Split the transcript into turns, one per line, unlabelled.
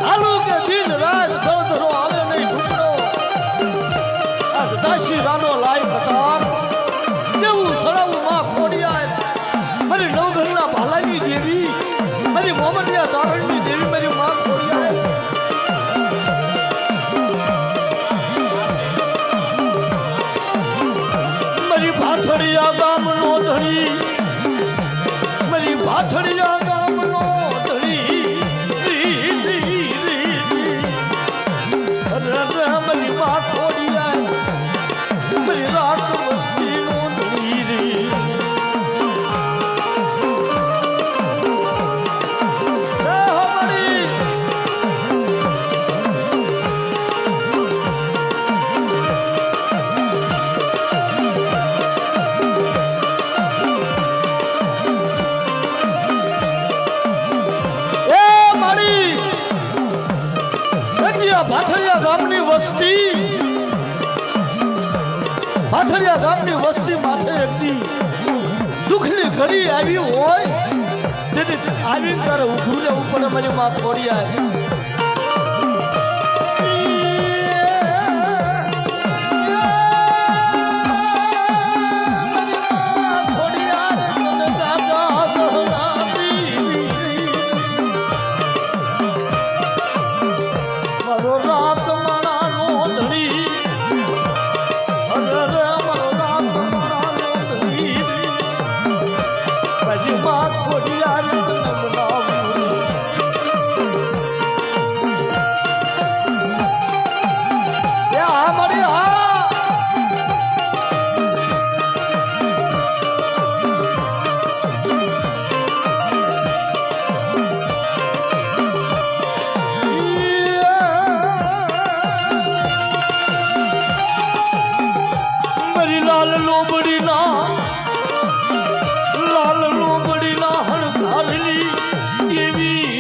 હાલુ કે દિન રાત ધરો આવે નહીં ઢુકડો આજ દાસી રાનો લાય કટાર દેવું સડાવું માં ખોડિયા મારી નવઘરના ભાલાની દેવી મારી મોમનિયા તારણની દેવી મારી માં ખોડિયા મારી ભાથડિયા ગામનો ધણી મારી ભાથડિયા ગામનો ધણી મારી માં ખોડિયા મારી રાત વસ્તીનો ધણી રી ભાથડિયા ગામની વસ્તી ભાથડિયા ગામની વસ્તી માથે એકદી દુઃખની ઘડી આવી હોય તેથી આવી કરે ઉભું રહેવું પડે મારી માં ખોડિયા લાલ લોબડીના હણકારની દેવી